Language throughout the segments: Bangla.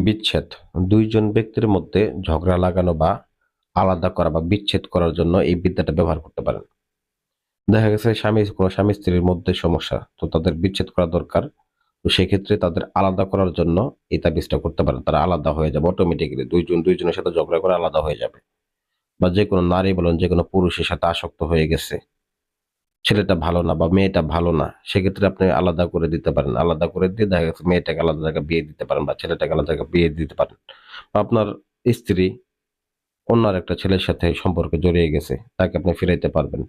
বিচ্ছেদ দুইজন ব্যক্তির মধ্যে ঝগড়া লাগানো বা আলাদা করা বা বিচ্ছেদ করার জন্য এই বিদ্যাটা ব্যবহার করতে পারেন। দেখা গেছে কোনো স্বামী স্ত্রীর মধ্যে সমস্যা, তো তাদের বিচ্ছেদ করা দরকার। তো সেক্ষেত্রে তাদের আলাদা করার জন্য এই তাবিজটা করতে পারেন, তারা আলাদা হয়ে যাবে অটোমেটিক্যালি। দুইজনের সাথে ঝগড়া করে আলাদা হয়ে যাবে। বা যে কোনো নারী বলেন, যে কোনো পুরুষের সাথে আসক্ত হয়ে গেছে, ছেলেটা ভালো না বা মেয়েটা ভালো না, সেক্ষেত্রে আপনি আলাদা করে দিতে পারেন। আলাদা করে দিয়ে দেখা গেছে মেয়েটাকে আলাদা জায়গায় বিয়ে দিতে পারেন বা ছেলেটাকে আলাদা জায়গায় বিয়ে দিতে পারেন। বা আপনার স্ত্রী অন্য আরেকটা ছেলের সাথে সম্পর্কে জড়িয়ে গেছে, তাকে আপনি ফিরাইতে পারবেন।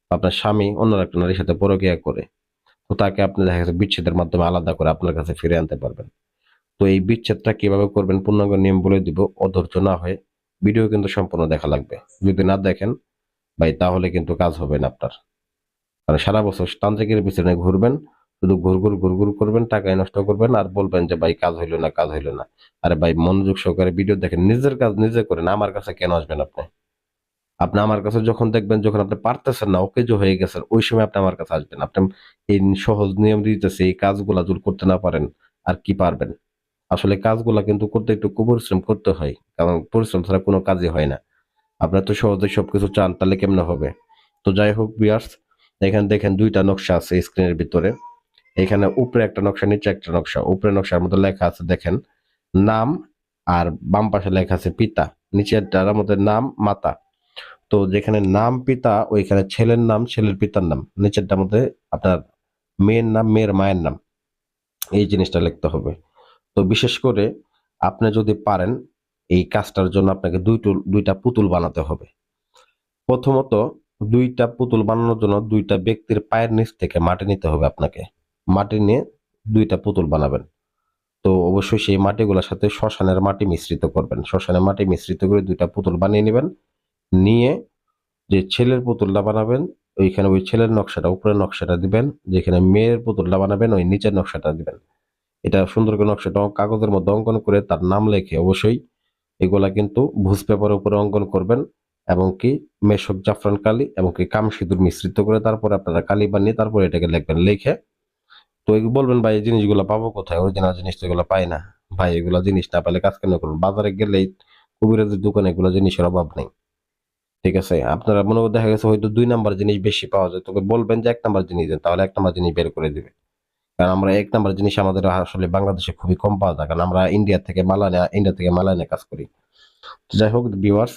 বা আপনার স্বামী অন্য আরেকটা নারীর সাথে পরকীয়া করে, তো তাকে আপনি দেখা গেছে বিচ্ছেদের মাধ্যমে আলাদা করে আপনার কাছে ফিরে আনতে পারবেন। তো এই বিচ্ছেদটা কিভাবে করবেন পূর্ণাঙ্গ নিয়ম বলে দিব, অধৈর্য না হয়ে ভিডিও কিন্তু সম্পূর্ণ দেখা লাগবে। যদি না দেখেন ভাই, তাহলে কিন্তু কাজ হবে না আপনার। কারণ সারা বছর তান্ত্রিকের পিছনে ঘুরবেন, শুধু ঘুরঘুর করবেন, টাকায় নষ্ট করবেন আর বলবেন যে ভাই কাজ হইলো না, কাজ হইলো না। আরে ভাই, মনোযোগ সহকারে ভিডিও দেখেন, নিজের কাজ নিজে করেন। আমার কাছে কেন আসবেন আপনি? আপনি আমার কাছে যখন দেখবেন, যখন আপনি পারতেছেন না, ওকে যে হয়ে গেছেন, ওই সময় আপনি আমার কাছে আসবেন। আপনি এই সহজ নিয়ম দিতেছে, এই কাজগুলা যদি করতে না পারেন আর কি পারবেন? আসলে কাজগুলা কিন্তু করতে একটু পরিশ্রম করতে হয়, কারণ পরিশ্রম ছাড়া কোনো কাজই হয় না। আপনারা তো সহজে সবকিছু চান, তাহলে কেমনে হবে? তো যাই হোক ভিউয়ার্স, এখানে দেখেন দুইটা নকশা আছে স্ক্রিনের ভিতরে। এখানে উপরে একটা নকশা, নিচে একটা নকশা। উপরে নকশার মধ্যে লেখা আছে দেখেন নাম, আর বাম পাশে লেখা আছে পিতা। নিচেরটার মধ্যে নাম, মাতা। তো যেখানে নাম পিতা, ওইখানে ছেলের নাম, ছেলের পিতার নাম। নিচেরটার মধ্যে আপনার মেয়ের নাম, মেয়ের মায়ের নাম। এই জিনিসটা লিখতে হবে। তো বিশেষ করে আপনি যদি পারেন, এই কাজটার জন্য আপনাকে দুইটা পুতুল বানাতে হবে। প্রথমত, দুইটা পুতুল বানানোর জন্য দুইটা ব্যক্তির পায়ের নিচ থেকে মাটি নিতে হবে আপনাকে। মাটি নিয়ে দুইটা পুতুল বানাবেন। তো অবশ্যই সেই মাটিগুলোর সাথে শ্মশানের মাটি মিশ্রিত করবেন। শ্মশানের মাটি মিশ্রিত করে দুইটা পুতুল বানিয়ে নেবেন। নিয়ে যে ছেলের পুতুলটা বানাবেন, ওইখানে ওই ছেলের নকশাটা, উপরের নকশাটা দিবেন। যেখানে মেয়ের পুতুলটা বানাবেন, ওই নিচের নকশাটা দিবেন। এটা সুন্দর করে নকশাটা কাগজের মধ্যে অঙ্কন করে তার নাম লেখে, অবশ্যই এগুলা কিন্তু ভুজ পেপারের উপরে অঙ্কন করবেন। এবং কি মেশক জাফরান কালি এবং কি কাম সিঁদুর মিশ্রিত করে তারপরে আপনারা কালি বানিয়ে তারপরে এটাকে লিখবেন। লিখে তো বলবেন ভাই এই জিনিসগুলো পাবো কোথায়? অরিজিনাল জিনিস তো এগুলো পাই না। ভাই, এগুলো জিনিস না পেলে কাজ কেন করুন? বাজারে গেলেই কবিরাজের দোকানে এগুলো জিনিসের অভাব নেই। ঠিক আছে, আপনারা মনে করে দেখা গেছে হয়তো 2 নাম্বার জিনিস বেশি পাওয়া যায়, তোকে বলবেন যে 1 নাম্বার জিনিস দেন, তাহলে 1 নাম্বার জিনিস বের করে দিবে। কারণ আমরা 1 নাম্বার জিনিস আমাদের আসলে বাংলাদেশে খুবই কম পাওয়া যায়, কারণ আমরা ইন্ডিয়া থেকে মাল এনে কাজ করি। তো যাই হোক ভিউয়ার্স,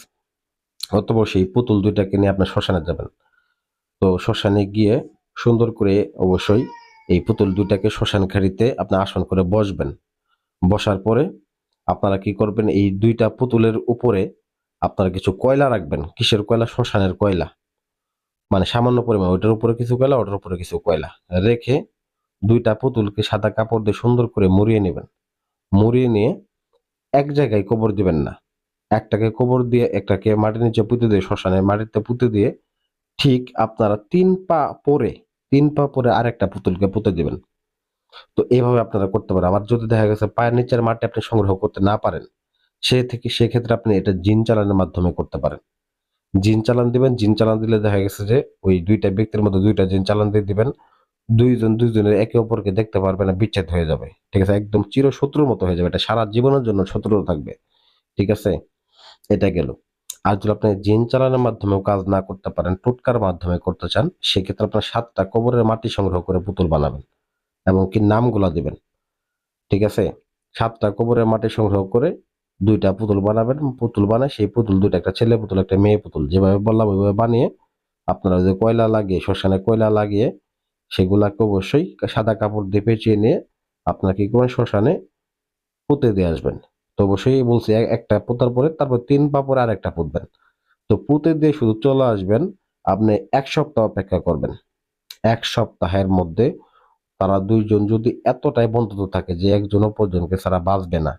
অতঃপর সেই পুতুল দুইটাকে নিয়ে আপনার শ্মশানে যাবেন। তো শ্মশানে গিয়ে সুন্দর করে অবশ্যই এই পুতুল দুইটাকে শ্মশান ঘাড়িতে আপনি আসন করে বসবেন। বসার পরে আপনারা কি করবেন, এই দুইটা পুতুলের উপরে আপনারা কিছু কয়লা রাখবেন। কিসের কয়লা? শ্মশানের কয়লা। মানে সামান্য পরিমাণ, ওইটার উপরে কিছু কয়লা, ওটার উপরে কিছু কয়লা রেখে দুইটা পুতুলকে সাদা কাপড় দিয়ে সুন্দর করে মুড়িয়ে নেবেন। মুড়িয়ে নিয়ে এক জায়গায় কবর দিবেন না। একটাকে কবর দিয়ে, একটাকে মাটির নিচে পুঁতে দিয়ে, শ্মশানের মাটিতে পুঁতে দিয়ে ঠিক আপনারা 3 পা পরে আরেকটা পুতুলকে পুঁতে দিবেন। তো এইভাবে আপনারা করতে পারেন। আবার যদি দেখা গেছে পায়ের নিচের মাটি আপনি সংগ্রহ করতে না পারেন, সেক্ষেত্রে আপনি এটা জিন চালানোর মাধ্যমে করতে পারেন। জিন চালান দিবেন। জিন চালান দিলে দেখা গেছে যে ওই দুইটা ব্যক্তির মধ্যে দুইটা জিন চালান দিয়ে দিবেন। দুইজনের একে অপরকে দেখতে পারবে না, বিচ্ছেদ হয়ে যাবে। ঠিক আছে, একদম চিরশত্রুর মতো হয়ে যাবে। এটা সারা জীবনের জন্য শত্রুতা থাকবে। ঠিক আছে, এটা গেল। আর যদি আপনি জিন চালানোর মাধ্যমেও কাজ না করতে পারেন, টোটকার মাধ্যমে করতে চান, সেক্ষেত্রে আপনার 7টা কবরের মাটি সংগ্রহ করে পুতুল বানাবেন এবং কি নামগুলা দিবেন। ঠিক আছে, 7টা কবরের মাটি সংগ্রহ করে দুইটা পুতুল বানাবেন। পুতুল বানায় সেই পুতুল দুইটা, একটা ছেলে পুতুল একটা মেয়ে পুতুল, যেভাবে বললাম ওইভাবে বানিয়ে আপনারা যে কয়লা লাগিয়ে, শ্মশানে কয়লা লাগিয়ে সেগুলাকে অবশ্যই সাদা কাপড় দিয়ে পেঁচিয়ে নিয়ে আপনারা কি করবেন, শ্মশানে পুঁতে দিয়ে আসবেন। তো অবশ্যই বলছি, একটা পোতার পরে তারপর 3 পা পরে আরেকটা পুঁতবেন। তো পুঁতে দিয়ে শুধু চলে আসবেন। আপনি 1 সপ্তাহ অপেক্ষা করবেন। 1 সপ্তাহের মধ্যে তারা দুইজন যদি এতটাই বন্ধুত্ব থাকে যে একজন অপরজনকে ছাড়া বাঁচবে না,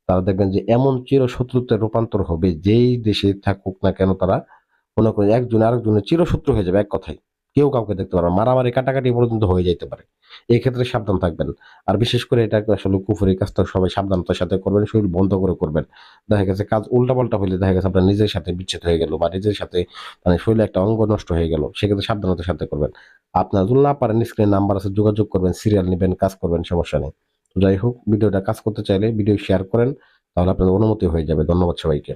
তারা দেখবেন যে এমন চিরশত্রুতে রূপান্তর হবে, যেই দেশে থাকুক না কেন তারা মনে করেন একজন আরেকজনের চিরশত্রু হয়ে যাবে। এক কথায় কেউ কাউকে দেখতে পারবে না, মারামারি কাটাকাটি পর্যন্ত হয়ে যেতে পারে। এই ক্ষেত্রে সাবধান থাকবেন। আর বিশেষ করে এটা আসলে কুফুরি কাজটা সবাই সাবধানতার সাথে করবেন, শরীর বন্ধ করে করবেন। দেখা গেছে কাজ উল্টাপাল্টা হইলে দেখা গেছে আপনার নিজের সাথে বিচ্ছেদ হয়ে গেল বা নিজের সাথে মানে শরীরে একটা অঙ্গ নষ্ট হয়ে গেল, সেক্ষেত্রে সাবধানতার সাথে করবেন। আপনার যদি না পারেন, স্ক্রিনে নাম্বার আছে, যোগাযোগ করবেন, সিরিয়াল নেবেন, কাজ করবেন, সমস্যা নেই। তো যাই হোক, ভিডিওটা কাজ করতে চাইলে ভিডিও শেয়ার করেন, তাহলে আপনাদের অনুমতি হয়ে যাবে। ধন্যবাদ সবাইকে।